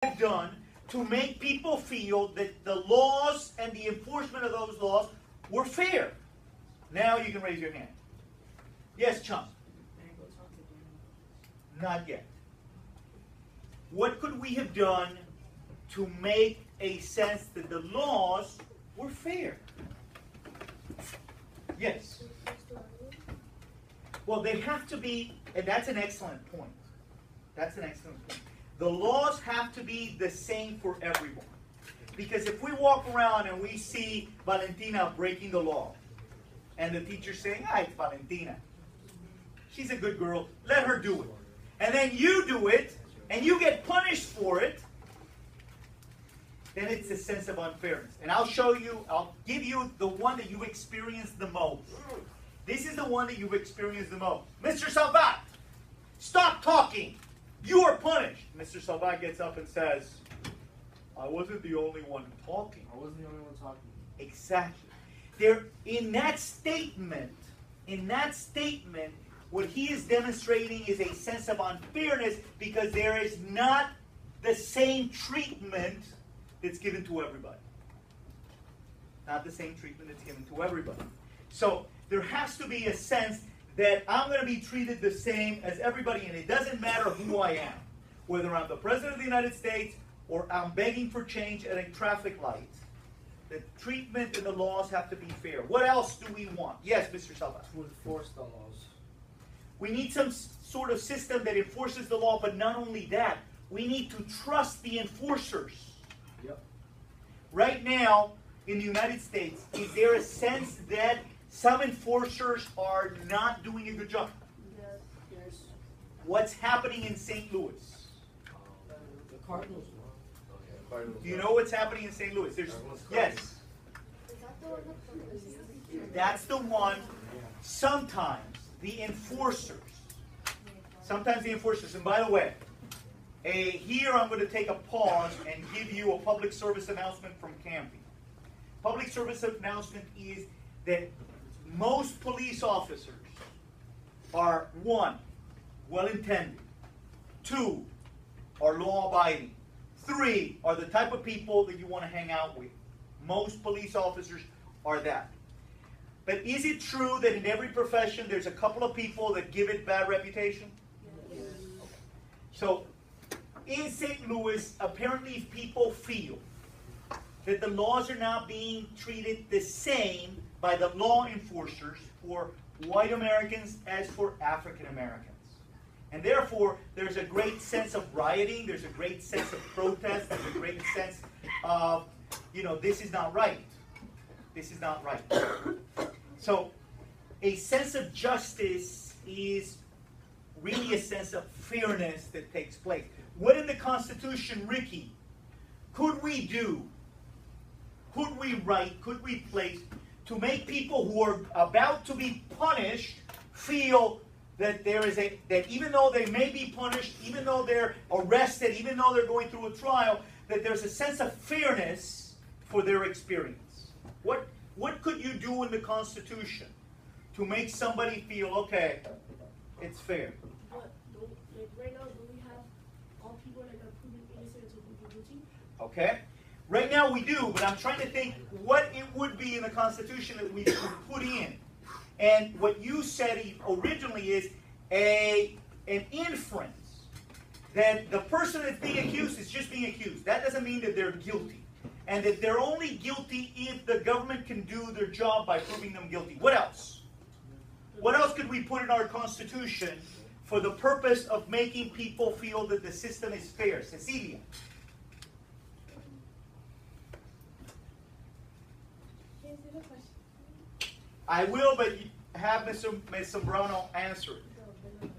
have done to make people feel that the laws and the enforcement of those laws were fair? Now you can raise your hand. Yes, Chum. Not yet. What could we have done to make a sense that the laws were fair? Yes. Well, they have to be, and that's an excellent point. That's an excellent point. The laws have to be the same for everyone. Because if we walk around and we see Valentina breaking the law, and the teacher saying, it's Valentina. She's a good girl. Let her do it. And then you do it, and you get punished for it, then it's a sense of unfairness. And I'll give you the one that you've experienced the most. This is the one that you've experienced the most. Mr. Salvat, stop talking. You are punished. Mr. Salvat gets up and says, I wasn't the only one talking. I wasn't the only one talking. Exactly. In that statement, what he is demonstrating is a sense of unfairness because there is not the same treatment that's given to everybody. Not the same treatment that's given to everybody. So there has to be a sense that I'm going to be treated the same as everybody, and it doesn't matter who I am. Whether I'm the President of the United States or I'm begging for change at a traffic light. The treatment and the laws have to be fair. What else do we want? Yes, Mr. Salva. To enforce the laws. We need some sort of system that enforces the law, but not only that, we need to trust the enforcers. Yep. Right now, in the United States, is there a sense that some enforcers are not doing a good job? Yes. What's happening in St. Louis? The Cardinals. Do you know what's happening in St. Louis? Yes. That's the one. Sometimes the enforcers, and by the way, here I'm going to take a pause and give you a public service announcement from Camping. Public service announcement is that most police officers are, 1, well-intended, 2, are law-abiding, 3, are the type of people that you want to hang out with. Most police officers are that. But is it true that in every profession there's a couple of people that give it bad reputation? Yes. So, in St. Louis, apparently people feel that the laws are not being treated the same by the law enforcers for white Americans as for African Americans. And therefore, there's a great sense of rioting, there's a great sense of protest, there's a great sense of, this is not right. This is not right. So, a sense of justice is really a sense of fairness that takes place. What in the Constitution, Ricky, could we do, could we write, could we place to make people who are about to be punished feel that that even though they may be punished, even though they're arrested, even though they're going through a trial, that there's a sense of fairness for their experience? What could you do in the Constitution to make somebody feel, okay, it's fair? But right now, do we have all people that are proven innocent until proven guilty? Okay. Right now we do, but I'm trying to think what it would be in the Constitution that we could put in. And what you said originally is an inference that the person that's being accused is just being accused. That doesn't mean that they're guilty. And that they're only guilty if the government can do their job by proving them guilty. What else? What else could we put in our Constitution for the purpose of making people feel that the system is fair? Cecilia. I will, but have Ms. Sombrano answer it.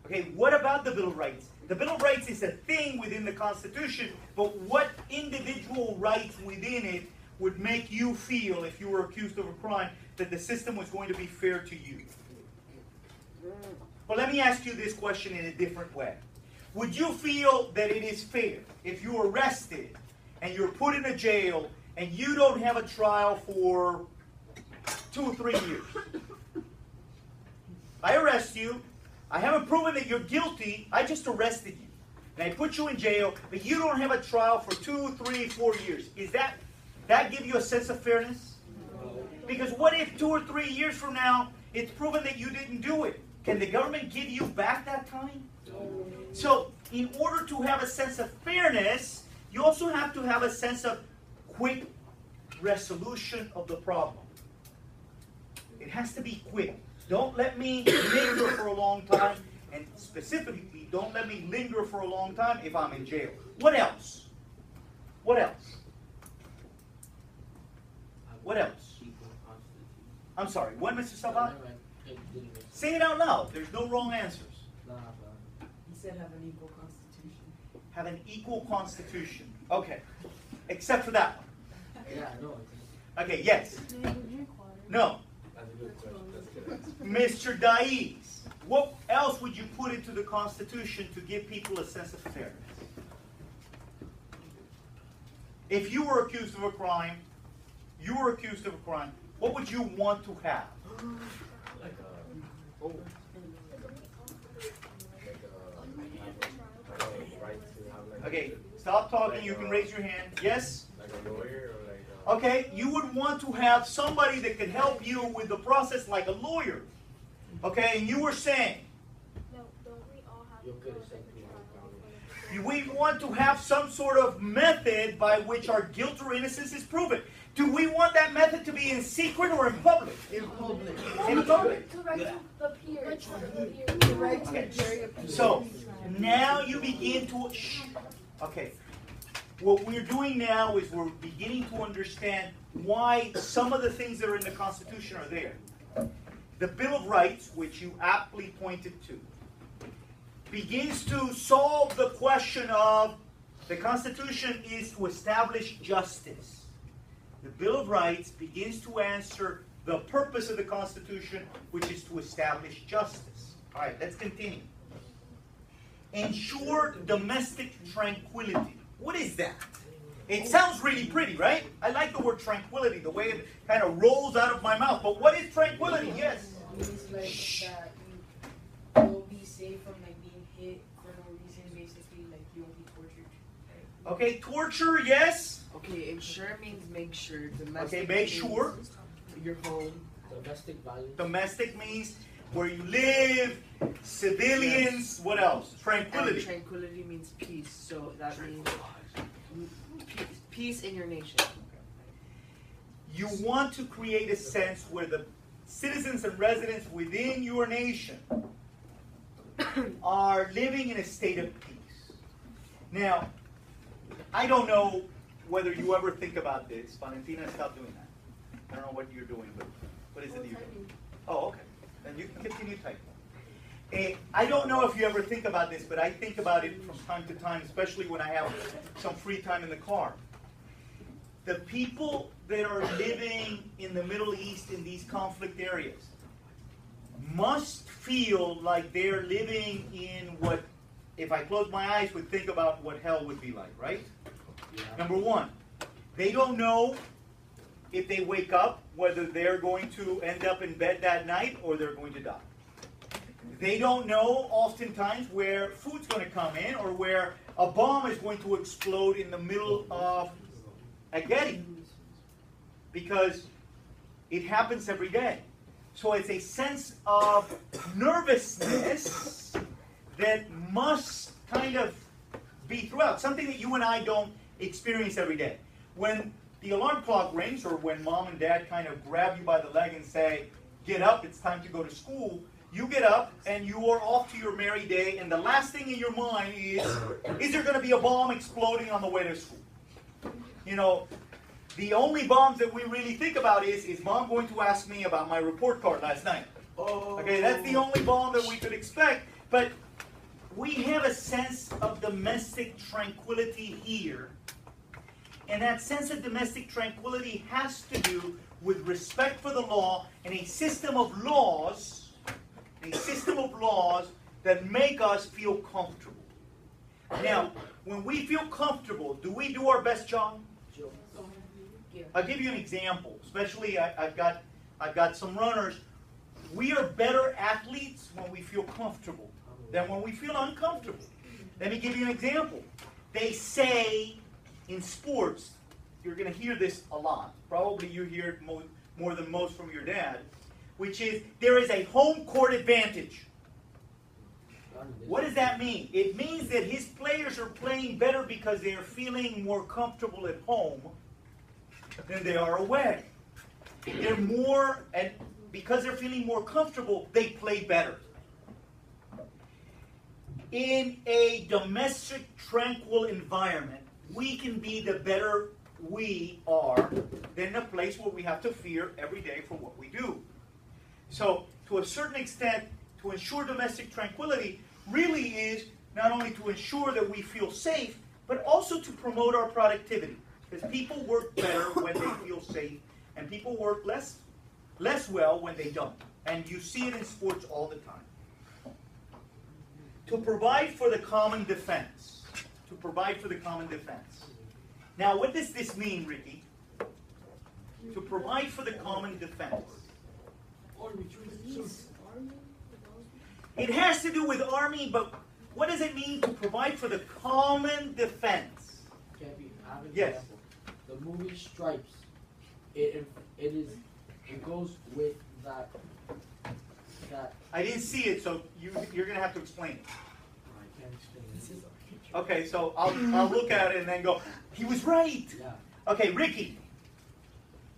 Okay, what about the Bill of Rights? The Bill of Rights is a thing within the Constitution, but what individual rights within it would make you feel, if you were accused of a crime, that the system was going to be fair to you? Well, let me ask you this question in a different way. Would you feel that it is fair if you're arrested and you're put in a jail and you don't have a trial for 2 or 3 years? I arrest you. I haven't proven that you're guilty. I just arrested you. and I put you in jail, but you don't have a trial for 2, 3, 4 years. Is that give you a sense of fairness? Because what if 2 or 3 years from now, it's proven that you didn't do it? Can the government give you back that time? So, in order to have a sense of fairness, you also have to have a sense of quick resolution of the problem. It has to be quick. Don't let me linger for a long time, and specifically, don't let me linger for a long time if I'm in jail. What else? What else? What else? I'm sorry, what, Mr. Sabat? Say it out loud. There's no wrong answers. He said have an equal constitution. Have an equal constitution. Okay. Except for that one. Yeah, no. Okay, yes. No. That's a good question. That's good. Mr. Daiz, what else would you put into the Constitution to give people a sense of fairness? If you were accused of a crime, what would you want to have? Like a right to have like Okay, stop talking. You can raise your hand. Yes? like a lawyer or like a, Okay, you would want to have somebody that can help you with the process like a lawyer. Okay, and you were saying, No, don't we all have You could have said we want to have some sort of method by which our guilt or innocence is proven. Do we want that method to be in secret or in public? In public. In public. correcting the peers. Right to Okay. carry a peace. So, now you begin to... Shh. Okay. What we're doing now is we're beginning to understand why some of the things that are in the Constitution are there. The Bill of Rights, which you aptly pointed to, begins to solve the question of the Constitution is to establish justice. The Bill of Rights begins to answer the purpose of the Constitution, which is to establish justice. All right, let's continue. Ensure domestic tranquility. What is that? It sounds really pretty, right? I like the word tranquility, the way it kind of rolls out of my mouth. But what is tranquility? Yes. Means like that you'll be safe from like being hit for no reason, basically, like you won't be tortured. Right? Okay, torture, yes. Okay, ensure means make sure. Domestic Okay, make means sure. your home. Domestic violence. Domestic means where you live, civilians, what else? Tranquility. And tranquility means peace. So that means peace in your nation. You want to create a sense where the citizens and residents within your nation are living in a state of peace. Now, I don't know whether you ever think about this. Valentina, stop doing that. I don't know what you're doing, but what is it that you're doing? Oh, okay. Then you can continue typing. I don't know if you ever think about this, but I think about it from time to time, especially when I have some free time in the car. The people that are living in the Middle East in these conflict areas must feel like they're living in what, if I close my eyes, would think about what hell would be like, right? Yeah. Number one, they don't know if they wake up whether they're going to end up in bed that night or they're going to die. They don't know oftentimes where food's going to come in or where a bomb is going to explode in the middle of a Getty, because it happens every day. So it's a sense of nervousness that must kind of be throughout, something that you and I don't experience every day. When the alarm clock rings or when mom and dad kind of grab you by the leg and say, get up, it's time to go to school, you get up and you are off to your merry day, and the last thing in your mind is there going to be a bomb exploding on the way to school? You know, the only bombs that we really think about is mom going to ask me about my report card last night? Oh. Okay, that's the only bomb that we could expect. But we have a sense of domestic tranquility here. And that sense of domestic tranquility has to do with respect for the law and a system of laws that make us feel comfortable. Now, when we feel comfortable, do we do our best job? I'll give you an example. Especially, I've got some runners. We are better athletes when we feel comfortable than when we feel uncomfortable. Let me give you an example. They say in sports, you're going to hear this a lot. Probably you hear it more than most from your dad, which is there is a home court advantage. What does that mean? It means that his players are playing better because they are feeling more comfortable at home than they are away. They're more, and because they're feeling more comfortable, they play better. In a domestic, tranquil environment, we can be the better we are than a place where we have to fear every day for what we do. So, to a certain extent, to ensure domestic tranquility really is not only to ensure that we feel safe, but also to promote our productivity. Because people work better when they feel safe, and people work less well when they don't. And you see it in sports all the time. To provide for the common defense. To provide for the common defense. Now, what does this mean, Ricky? To provide for the common defense. It has to do with army, but what does it mean to provide for the common defense? Cappy, I have an Yes. example. The movie Stripes. It goes with that. I didn't see it, so you're going to have to explain it. I can't explain it. Okay, so I'll look at it and then go, he was right. Yeah. Okay, Ricky.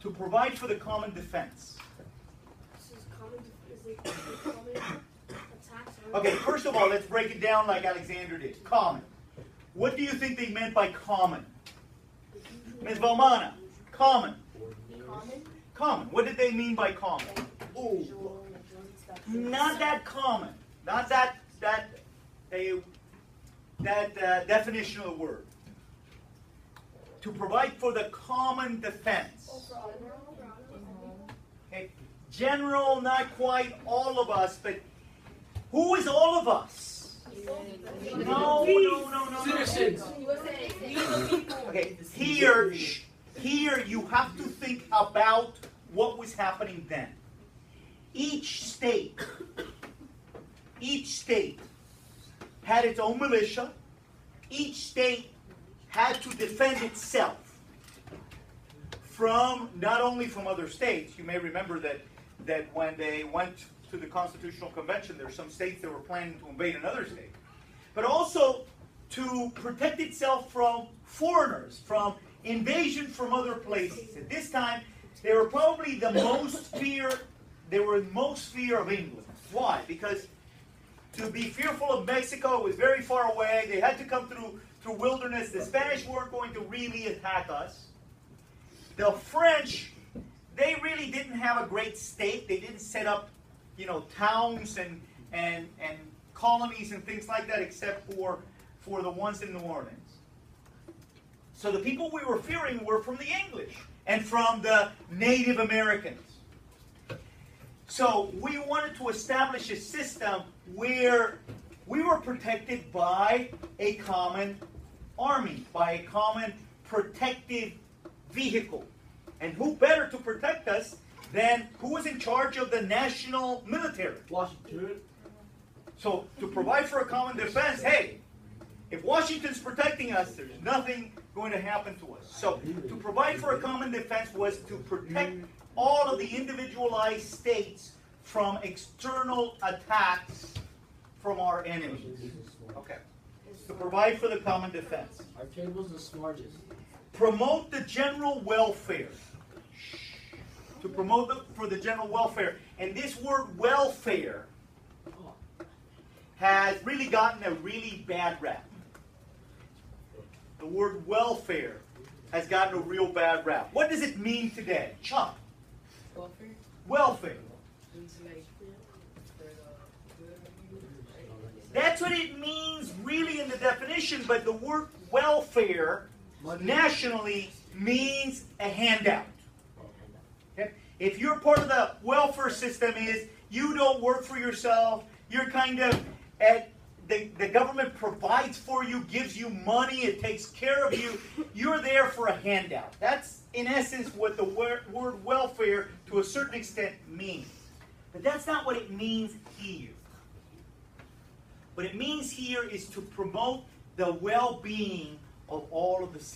To provide for the common defense. This is common. Is it common attacks? Okay, first of all, let's break it down like Alexander did. Common. What do you think they meant by common? Ms. Valmana, common. Common. Common. What did they mean by common? Not that common. Not that definition of the word. To provide for the common defense. Okay. General, not quite all of us, but who is all of us? No. Citizens. Okay, here you have to think about what was happening then. Each state had its own militia. Each state had to defend itself from, not only from other states. You may remember that when they went to the Constitutional Convention, there were some states that were planning to invade another state. But also to protect itself from foreigners, from invasion from other places. At this time, they were probably the most fear. They were in most fear of England. Why? Because to be fearful of Mexico was very far away. They had to come through wilderness. The Spanish weren't going to really attack us. The French, they really didn't have a great state. They didn't set up, towns and colonies and things like that, except for the ones in New Orleans. So the people we were fearing were from the English and from the Native Americans. So we wanted to establish a system where we were protected by a common army, by a common protective vehicle. And who better to protect us than who was in charge of the national military? Washington. So to provide for a common defense, hey, if Washington's protecting us, there's nothing going to happen to us. So to provide for a common defense was to protect all of the individualized states from external attacks from our enemies. Okay. To provide for the common defense. Our table's the smartest. Promote the general welfare. To promote for the general welfare. And this word welfare has really gotten a really bad rap. The word welfare has gotten a real bad rap. What does it mean today? Chuck. Welfare? Welfare. Means like for the good of you, right? That's what it means really in the definition, but the word welfare nationally means a handout. Okay? If you're part of the welfare system is you don't work for yourself, you're kind of the government provides for you, gives you money, it takes care of you, you're there for a handout. That's in essence what the word welfare to a certain extent means. But that's not what it means here. What it means here is to promote the well-being of all of the citizens.